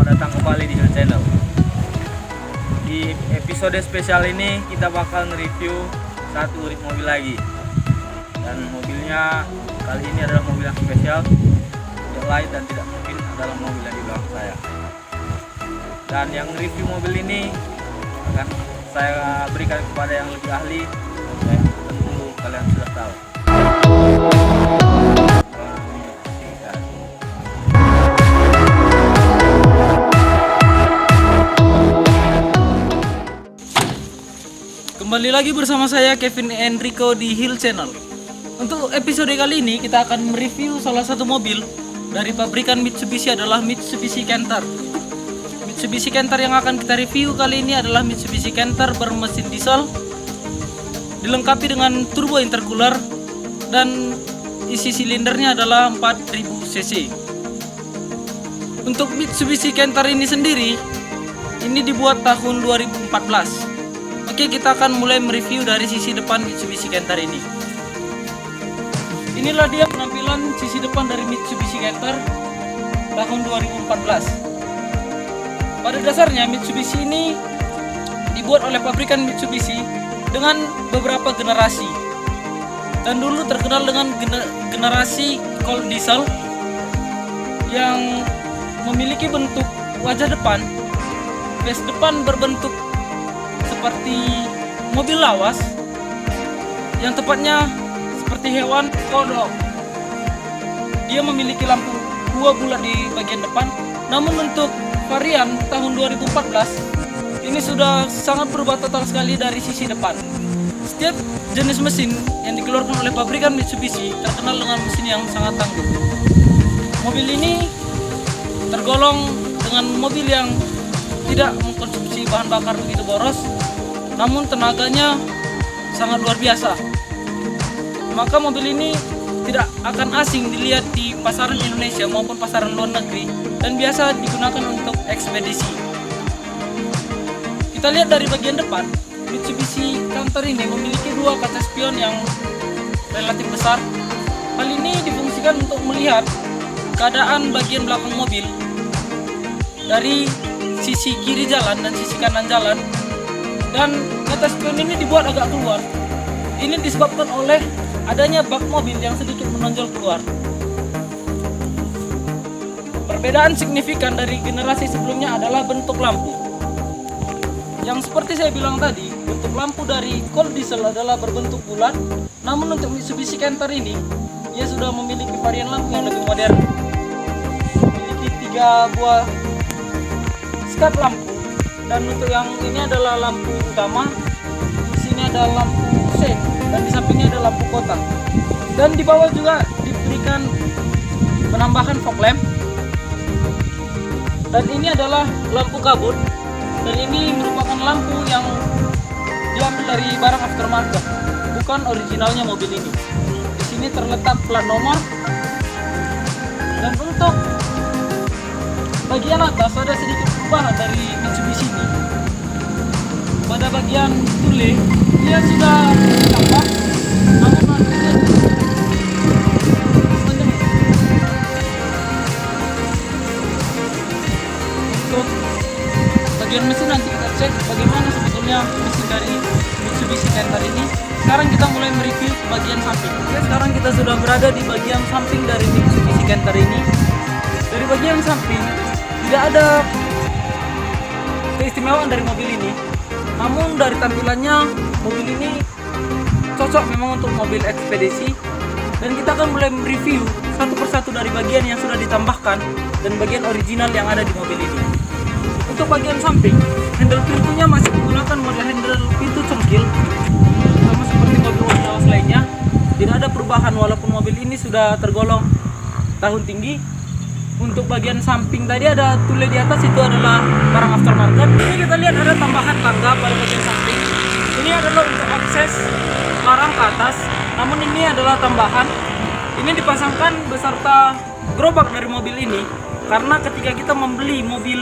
Selamat datang kembali di Hill Channel. Di episode spesial ini kita bakal nge-review satu unit mobil lagi. Dan mobilnya kali ini adalah mobil yang spesial, tidak lain dan tidak mungkin adalah mobil yang di belakang saya. Dan yang review mobil ini akan saya berikan kepada yang lebih ahli. Tentu kalian sudah tahu. Kembali lagi bersama saya Kevin Enrico di Hill Channel. Untuk episode kali ini kita akan mereview salah satu mobil dari pabrikan Mitsubishi adalah Mitsubishi Canter. Mitsubishi Canter yang akan kita review kali ini adalah Mitsubishi Canter bermesin diesel, dilengkapi dengan turbo intercooler dan isi silindernya adalah 4000 cc. Untuk Mitsubishi Canter ini sendiri, ini dibuat tahun 2014. Oke, kita akan mulai mereview dari sisi depan Mitsubishi Canter ini. Inilah dia penampilan sisi depan dari Mitsubishi Canter tahun 2014. Pada dasarnya Mitsubishi ini dibuat oleh pabrikan Mitsubishi dengan beberapa generasi. Dan dulu terkenal dengan generasi cold diesel yang memiliki bentuk wajah depan, base depan berbentuk seperti mobil lawas, yang tepatnya seperti hewan kodok. Dia memiliki lampu dua bulat di bagian depan. Namun untuk varian tahun 2014 ini sudah sangat berubah total sekali dari sisi depan. Setiap jenis mesin yang dikeluarkan oleh pabrikan Mitsubishi terkenal dengan mesin yang sangat tangguh. Mobil ini tergolong dengan mobil yang tidak mengkonsumsi bahan bakar begitu boros, namun tenaganya sangat luar biasa. Maka mobil ini tidak akan asing dilihat di pasaran Indonesia maupun pasaran luar negeri dan biasa digunakan untuk ekspedisi. Kita lihat dari bagian depan, Mitsubishi Canter ini memiliki dua kaca spion yang relatif besar. Hal ini difungsikan untuk melihat keadaan bagian belakang mobil dari sisi kiri jalan dan sisi kanan jalan. Dan kaca spion ini dibuat agak keluar. Ini disebabkan oleh adanya bak mobil yang sedikit menonjol keluar. Perbedaan signifikan dari generasi sebelumnya adalah bentuk lampu. Yang seperti saya bilang tadi, bentuk lampu dari cold diesel adalah berbentuk bulat. Namun untuk Mitsubishi Canter ini, ia sudah memiliki varian lampu yang lebih modern. Memiliki 3 buah skat lampu. Dan untuk yang ini adalah lampu utama, di sini ada lampu sein, dan di sampingnya ada lampu kotak. Dan di bawah juga diberikan penambahan fog lamp. Dan ini adalah lampu kabut. Dan ini merupakan lampu yang diambil dari barang aftermarket, bukan originalnya mobil ini. Di sini terletak plat nomor. Dan untuk bagian atas ada sedikit perubahan dari Mitsubishi ini. Pada bagian tule dia sudah ditambah, namun hasilnya sepanjang ini. Untuk bagian mesin nanti kita cek bagaimana sebetulnya mesin dari Mitsubishi Canter ini. Sekarang kita mulai mereview bagian samping. Oke, sekarang kita sudah berada di bagian samping dari Mitsubishi Canter ini. Dari bagian samping tidak ada keistimewaan dari mobil ini, namun dari tampilannya mobil ini cocok memang untuk mobil ekspedisi. Dan kita akan mulai mereview satu persatu dari bagian yang sudah ditambahkan dan bagian original yang ada di mobil ini. Untuk bagian samping, handle pintunya masih menggunakan model handle pintu congkil sama seperti mobil-mobil lawas lainnya. Tidak ada perubahan walaupun mobil ini sudah tergolong tahun tinggi. Untuk bagian samping tadi ada tule di atas, itu adalah barang aftermarket. Ini kita lihat ada tambahan tangga pada bagian samping. Ini adalah untuk akses larang ke atas, namun ini adalah tambahan. Ini dipasangkan beserta gerobak dari mobil ini, karena ketika kita membeli mobil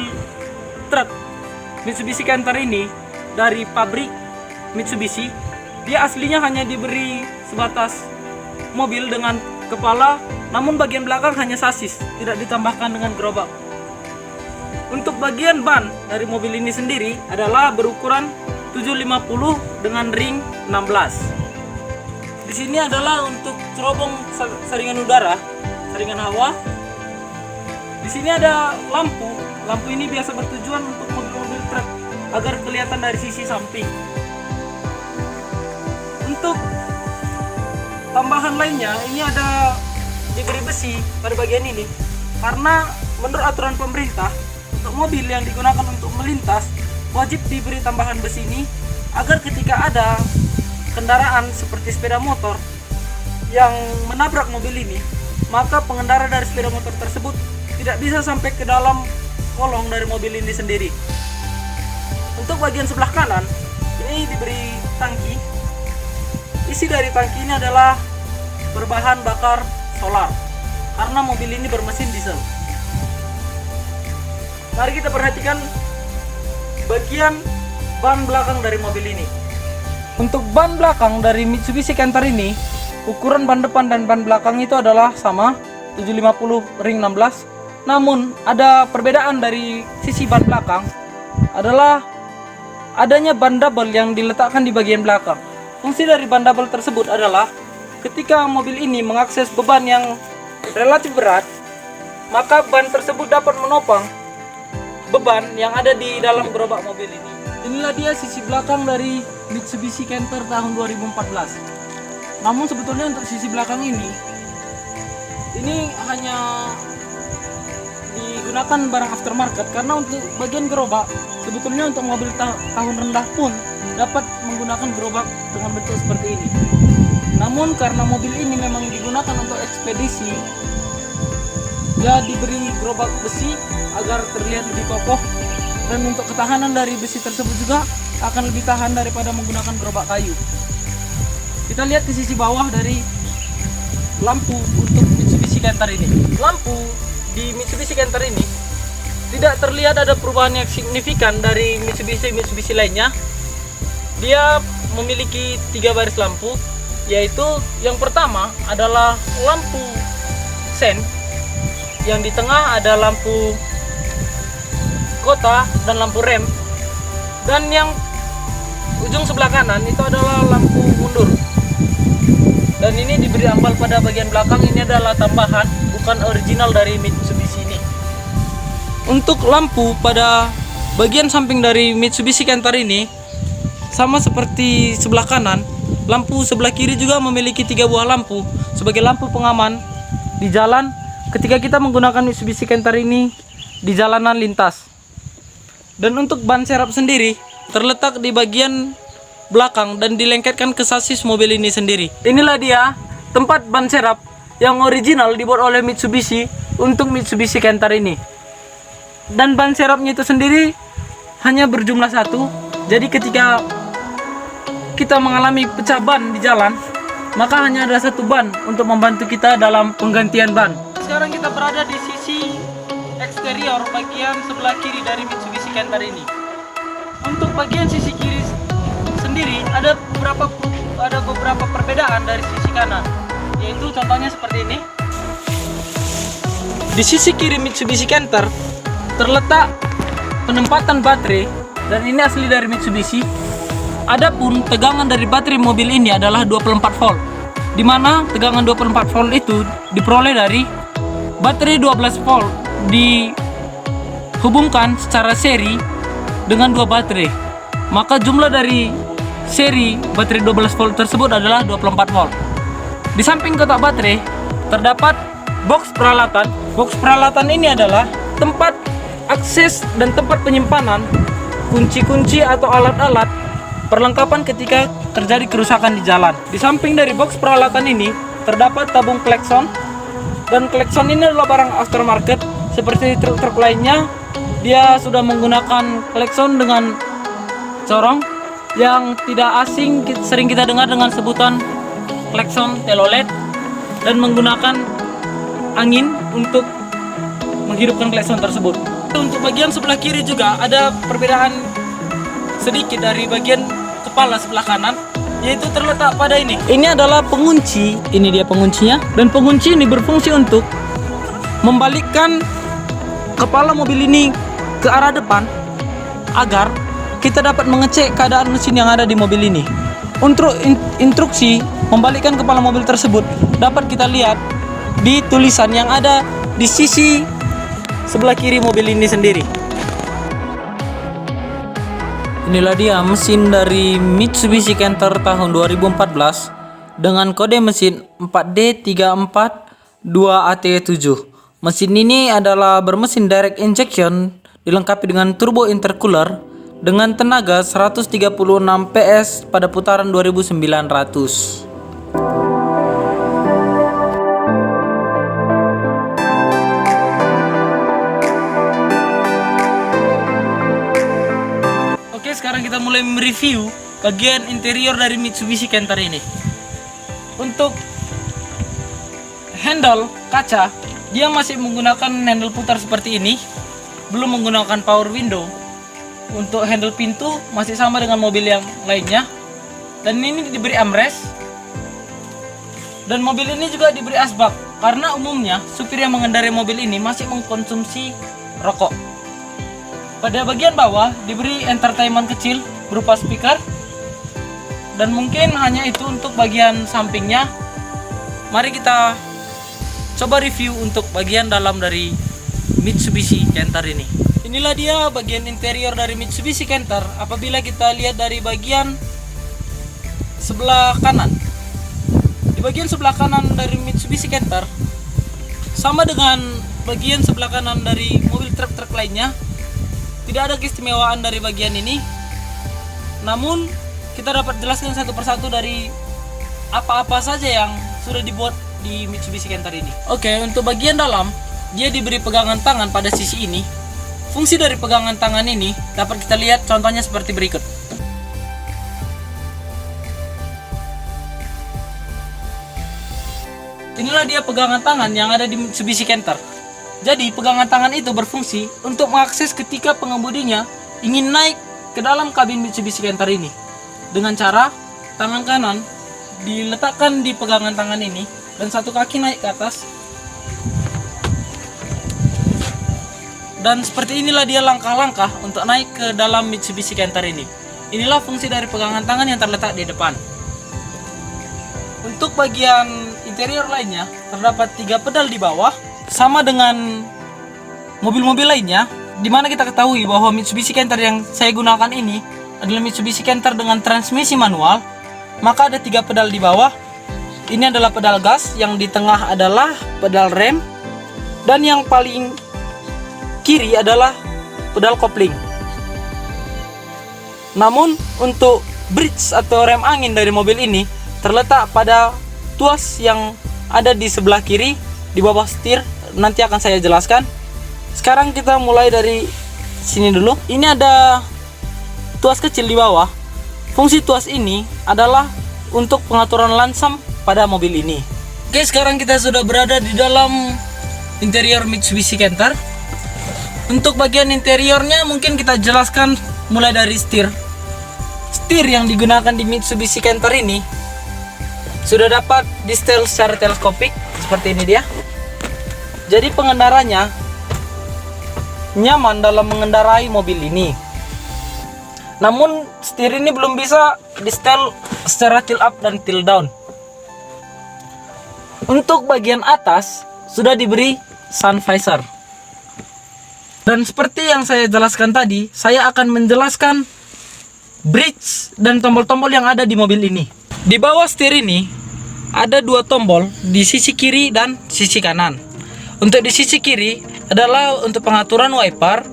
truk Mitsubishi Canter ini dari pabrik Mitsubishi, dia aslinya hanya diberi sebatas mobil dengan kepala, namun bagian belakang hanya sasis, tidak ditambahkan dengan gerobak. Untuk bagian ban dari mobil ini sendiri adalah berukuran 750 dengan ring 16. Di sini adalah untuk cerobong saringan udara, saringan hawa. Di sini ada lampu. Lampu ini biasa bertujuan untuk mobil-mobil truk agar kelihatan dari sisi samping. Untuk tambahan lainnya, ini ada diberi besi pada bagian ini karena menurut aturan pemerintah untuk mobil yang digunakan untuk melintas wajib diberi tambahan besi ini agar ketika ada kendaraan seperti sepeda motor yang menabrak mobil ini, maka pengendara dari sepeda motor tersebut tidak bisa sampai ke dalam kolong dari mobil ini sendiri. Untuk bagian sebelah kanan ini diberi tangki. Isi dari tangki ini adalah berbahan bakar solar karena mobil ini bermesin diesel. Mari kita perhatikan bagian ban belakang dari mobil ini. Untuk ban belakang dari Mitsubishi Canter ini, ukuran ban depan dan ban belakang itu adalah sama, 750 ring 16. Namun ada perbedaan dari sisi ban belakang adalah adanya ban double yang diletakkan di bagian belakang. Fungsi dari ban double tersebut adalah ketika mobil ini mengakses beban yang relatif berat, maka ban tersebut dapat menopang beban yang ada di dalam gerobak mobil ini. Inilah dia sisi belakang dari Mitsubishi Canter tahun 2014. Namun sebetulnya untuk sisi belakang ini hanya digunakan barang aftermarket karena untuk bagian gerobak sebetulnya untuk mobil tahun rendah pun dapat menggunakan gerobak dengan bentuk seperti ini. Namun karena mobil ini memang digunakan untuk ekspedisi, ya diberi gerobak besi agar terlihat lebih kokoh, dan untuk ketahanan dari besi tersebut juga akan lebih tahan daripada menggunakan gerobak kayu. Kita lihat ke sisi bawah dari lampu untuk Mitsubishi Canter ini. Lampu di Mitsubishi Canter ini tidak terlihat ada perubahan yang signifikan dari Mitsubishi lainnya. Dia memiliki 3 baris lampu, yaitu yang pertama adalah lampu sen, yang di tengah ada lampu kota dan lampu rem, dan yang ujung sebelah kanan itu adalah lampu mundur. Dan ini diberi ampal pada bagian belakang. Ini adalah tambahan, bukan original dari Mitsubishi ini. Untuk lampu pada bagian samping dari Mitsubishi Canter ini sama seperti sebelah kanan. Lampu sebelah kiri juga memiliki 3 buah lampu sebagai lampu pengaman di jalan ketika kita menggunakan Mitsubishi Canter ini di jalanan lintas. Dan untuk ban serep sendiri terletak di bagian belakang dan dilengketkan ke sasis mobil ini sendiri. Inilah dia tempat ban serep yang original dibuat oleh Mitsubishi untuk Mitsubishi Canter ini. Dan ban serepnya itu sendiri hanya berjumlah 1. Jadi ketika kita mengalami pecah ban di jalan, maka hanya ada 1 ban untuk membantu kita dalam penggantian ban. Sekarang kita berada di sisi eksterior bagian sebelah kiri dari Mitsubishi Canter ini. Untuk bagian sisi kiri sendiri ada beberapa perbedaan dari sisi kanan, yaitu contohnya seperti ini. Di sisi kiri Mitsubishi Canter terletak penempatan baterai, dan ini asli dari Mitsubishi. Adapun tegangan dari baterai mobil ini adalah 24 volt, di mana tegangan 24 volt itu diperoleh dari baterai 12 volt dihubungkan secara seri dengan 2 baterai. Maka jumlah dari seri baterai 12 volt tersebut adalah 24 volt. Di samping kotak baterai terdapat box peralatan. Box peralatan ini adalah tempat akses dan tempat penyimpanan kunci-kunci atau alat-alat perlengkapan ketika terjadi kerusakan di jalan. Di samping dari box peralatan ini terdapat tabung klakson, dan klakson ini adalah barang aftermarket seperti truk-truk lainnya. Dia sudah menggunakan klakson dengan corong yang tidak asing, sering kita dengar dengan sebutan klakson telolet, dan menggunakan angin untuk menghidupkan klakson tersebut. Untuk bagian sebelah kiri juga ada perbedaan sedikit dari bagian kepala sebelah kanan, yaitu terletak pada ini. Ini adalah pengunci, ini dia penguncinya, dan pengunci ini berfungsi untuk membalikkan kepala mobil ini ke arah depan agar kita dapat mengecek keadaan mesin yang ada di mobil ini. Untuk instruksi membalikkan kepala mobil tersebut dapat kita lihat di tulisan yang ada di sisi sebelah kiri mobil ini sendiri. Inilah dia mesin dari Mitsubishi Canter tahun 2014 dengan kode mesin 4D342AT7. Mesin ini adalah bermesin direct injection dilengkapi dengan turbo intercooler dengan tenaga 136 PS pada putaran 2900. Oke, sekarang kita mulai mereview bagian interior dari Mitsubishi Canter ini. Untuk handle kaca, dia masih menggunakan handle putar seperti ini, belum menggunakan power window. Untuk handle pintu masih sama dengan mobil yang lainnya, dan ini diberi armrest. Dan mobil ini juga diberi asbak karena umumnya supir yang mengendarai mobil ini masih mengkonsumsi rokok. Pada bagian bawah diberi entertainment kecil berupa speaker, dan mungkin hanya itu untuk bagian sampingnya. Mari kita coba review untuk bagian dalam dari Mitsubishi Canter ini. Inilah dia bagian interior dari Mitsubishi Canter apabila kita lihat dari bagian sebelah kanan. Di bagian sebelah kanan dari Mitsubishi Canter sama dengan bagian sebelah kanan dari mobil truk-truk lainnya. Tidak ada keistimewaan dari bagian ini. Namun kita dapat jelaskan satu persatu dari apa-apa saja yang sudah dibuat di Mitsubishi Canter ini. Oke, untuk bagian dalam dia diberi pegangan tangan pada sisi ini. Fungsi dari pegangan tangan ini dapat kita lihat contohnya seperti berikut. Inilah dia pegangan tangan yang ada di Mitsubishi Canter. Jadi pegangan tangan itu berfungsi untuk mengakses ketika pengemudinya ingin naik ke dalam kabin Mitsubishi Canter ini. Dengan cara tangan kanan diletakkan di pegangan tangan ini dan satu kaki naik ke atas. Dan seperti inilah dia langkah-langkah untuk naik ke dalam Mitsubishi Canter ini. Inilah fungsi dari pegangan tangan yang terletak di depan. Untuk bagian interior lainnya terdapat 3 pedal di bawah, sama dengan mobil-mobil lainnya, di mana kita ketahui bahwa Mitsubishi Canter yang saya gunakan ini adalah Mitsubishi Canter dengan transmisi manual. Maka ada 3 pedal di bawah. Ini adalah pedal gas, yang di tengah adalah pedal rem, dan yang paling kiri adalah pedal kopling. Namun untuk bridge atau rem angin dari mobil ini terletak pada tuas yang ada di sebelah kiri di bawah setir. Nanti akan saya jelaskan. Sekarang kita mulai dari sini dulu. Ini ada tuas kecil di bawah. Fungsi tuas ini adalah untuk pengaturan lansam pada mobil ini. Oke, sekarang kita sudah berada di dalam interior Mitsubishi Canter. Untuk bagian interiornya mungkin kita jelaskan mulai dari setir. Setir yang digunakan di Mitsubishi Canter ini sudah dapat di setel secara teleskopik seperti ini dia. Jadi pengendaranya nyaman dalam mengendarai mobil ini. Namun setir ini belum bisa di setel secara tilt up dan tilt down. Untuk bagian atas sudah diberi sun visor. Dan seperti yang saya jelaskan tadi, saya akan menjelaskan bridge dan tombol-tombol yang ada di mobil ini. Di bawah setir ini ada 2 tombol di sisi kiri dan sisi kanan. Untuk di sisi kiri adalah untuk pengaturan wiper,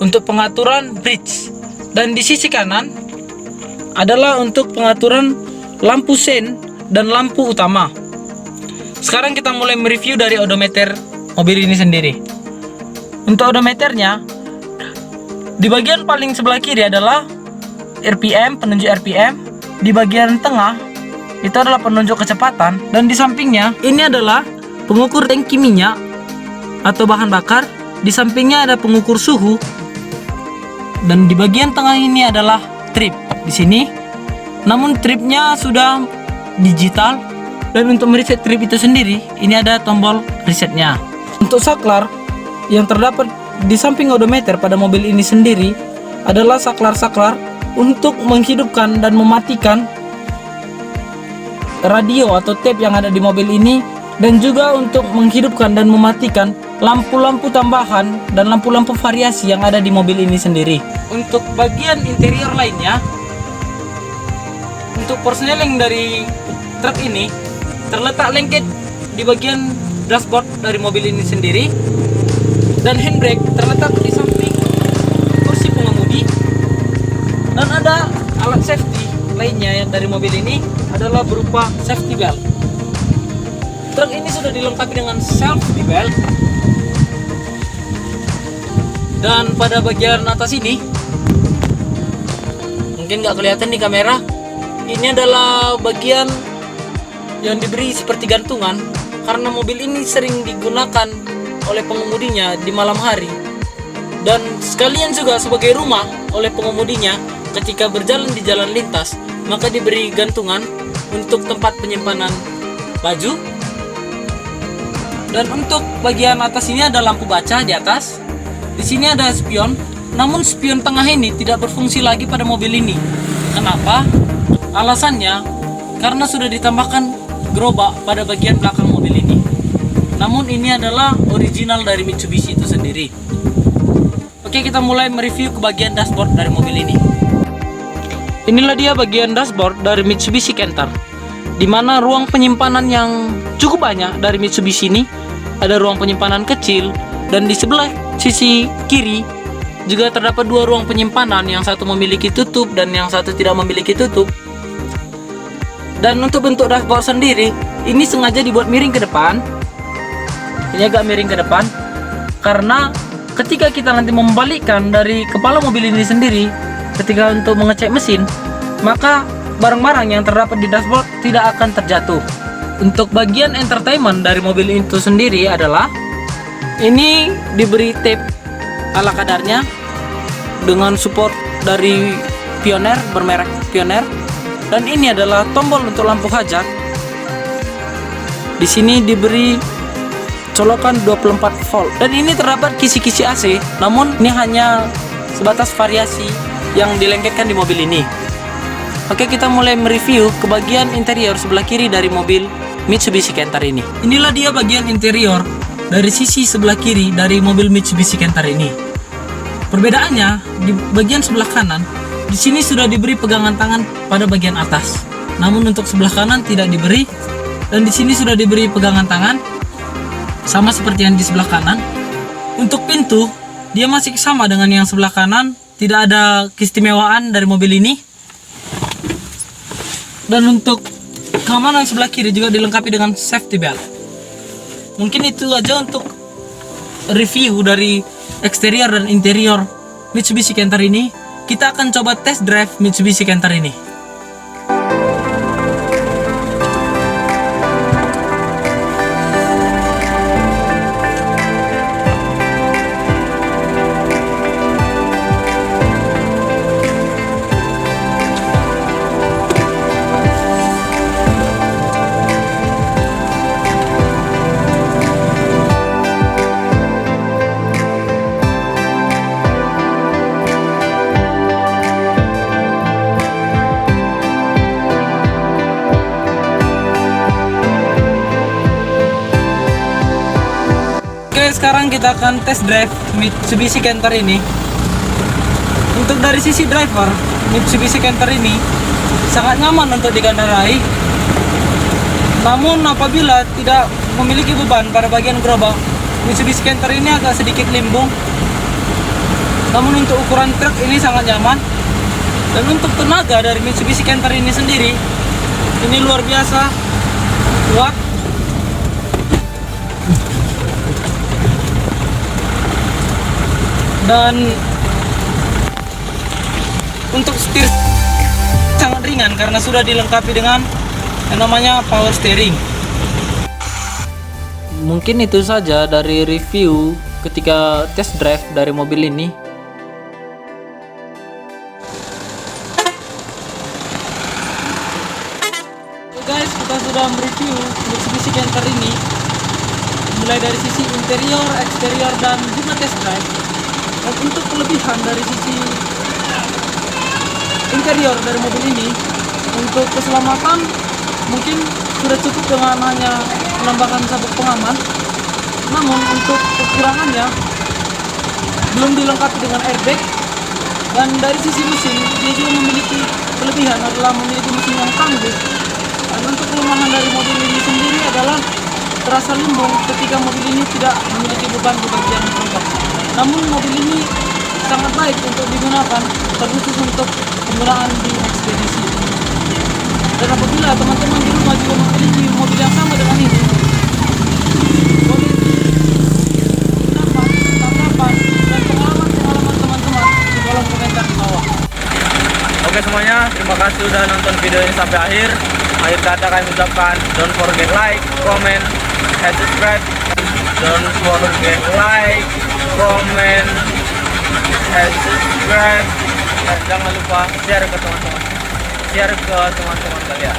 untuk pengaturan bridge, dan di sisi kanan adalah untuk pengaturan lampu sein dan lampu utama. Sekarang kita mulai mereview dari odometer mobil ini sendiri. Untuk odometernya, di bagian paling sebelah kiri adalah RPM, penunjuk RPM. Di bagian tengah itu adalah penunjuk kecepatan, dan di sampingnya ini adalah pengukur tangki minyak atau bahan bakar. Di sampingnya ada pengukur suhu, dan di bagian tengah ini adalah trip di sini. Namun tripnya sudah digital, dan untuk mereset trip itu sendiri ini ada tombol resetnya. Untuk saklar yang terdapat di samping odometer pada mobil ini sendiri adalah saklar-saklar untuk menghidupkan dan mematikan radio atau tape yang ada di mobil ini, dan juga untuk menghidupkan dan mematikan lampu-lampu tambahan dan lampu-lampu variasi yang ada di mobil ini sendiri. Untuk bagian interior lainnya, untuk persneling dari truk ini terletak lengket di bagian dashboard dari mobil ini sendiri, dan handbrake terletak di samping kursi pengemudi, dan ada alat safety lainnya yang dari mobil ini adalah berupa safety belt. Truk ini sudah dilengkapi dengan safety belt, dan pada bagian atas ini mungkin nggak kelihatan di kamera, ini adalah bagian yang diberi seperti gantungan karena mobil ini sering digunakan oleh pengemudinya di malam hari, dan sekalian juga sebagai rumah oleh pengemudinya ketika berjalan di jalan lintas, maka diberi gantungan untuk tempat penyimpanan baju. Dan untuk bagian atas ini ada lampu baca di atas. Di sini ada spion, namun spion tengah ini tidak berfungsi lagi pada mobil ini. Kenapa? Alasannya karena sudah ditambahkan gerobak pada bagian belakang mobil ini. Namun ini adalah original dari Mitsubishi itu sendiri. Oke, kita mulai mereview ke bagian dashboard dari mobil ini. Inilah dia bagian dashboard dari Mitsubishi Canter, di mana ruang penyimpanan yang cukup banyak dari Mitsubishi ini. Ada ruang penyimpanan kecil, dan di sebelah sisi kiri juga terdapat dua ruang penyimpanan, yang satu memiliki tutup dan yang satu tidak memiliki tutup. Dan untuk bentuk dashboard sendiri, ini sengaja dibuat miring ke depan. Ini agak miring ke depan karena ketika kita nanti membalikkan dari kepala mobil ini sendiri, ketika untuk mengecek mesin, maka barang-barang yang terdapat di dashboard tidak akan terjatuh. Untuk bagian entertainment dari mobil itu sendiri adalah ini diberi tape ala kadarnya dengan support dari Pioneer, bermerek Pioneer. Dan ini adalah tombol untuk lampu hajat. Di sini diberi colokan 24 volt, dan ini terdapat kisi-kisi AC, namun ini hanya sebatas variasi yang dilengketkan di mobil ini. Oke, kita mulai mereview ke bagian interior sebelah kiri dari mobil Mitsubishi Canter ini. Inilah dia bagian interior dari sisi sebelah kiri dari mobil Mitsubishi Canter ini. Perbedaannya di bagian sebelah kanan, di sini sudah diberi pegangan tangan pada bagian atas. Namun untuk sebelah kanan tidak diberi, dan di sini sudah diberi pegangan tangan sama seperti yang di sebelah kanan. Untuk pintu, dia masih sama dengan yang sebelah kanan, tidak ada keistimewaan dari mobil ini. Dan untuk keamanan sebelah kiri juga dilengkapi dengan safety belt. Mungkin itu aja untuk review dari eksterior dan interior Mitsubishi Canter ini. Kita akan coba test drive Mitsubishi Canter ini. Sekarang kita akan test drive Mitsubishi Canter ini. Untuk dari sisi driver, Mitsubishi Canter ini sangat nyaman untuk dikendarai. Namun apabila tidak memiliki beban pada bagian gerobak, Mitsubishi Canter ini agak sedikit limbung. Namun untuk ukuran truk ini sangat nyaman. Dan untuk tenaga dari Mitsubishi Canter ini sendiri, ini luar biasa kuat. Dan untuk setir sangat ringan karena sudah dilengkapi dengan yang namanya power steering. Mungkin itu saja dari review ketika test drive dari mobil ini. Oke guys, kita sudah mereview Mitsubishi Canter ini, mulai dari sisi interior, eksterior, dan juga test drive. Dan untuk kelebihan dari sisi interior dari mobil ini, untuk keselamatan mungkin sudah cukup dengan hanya menambahkan sabuk pengaman. Namun untuk kekurangannya belum dilengkapi dengan airbag. Dan dari sisi mesin, dia juga memiliki kelebihan adalah memiliki mesin yang tangguh. Dan untuk kelemahan dari mobil ini sendiri adalah terasa limbung ketika mobil ini tidak memiliki beban di bagian lubang. Namun mobil ini sangat baik untuk digunakan, terkhusus untuk penggunaan di ekspedisi. Dan apabila teman-teman di rumah juga memiliki mobil yang sama dengan ini, boleh dapat tanggapan dan pengalaman teman-teman di kolom komentar di bawah. Oke semuanya, terima kasih sudah nonton video ini sampai akhir. Akhir kata kami ucapkan, don't forget like, comment, and subscribe. Don't forget like, comment, and subscribe. Dan jangan lupa share ke teman-teman kalian.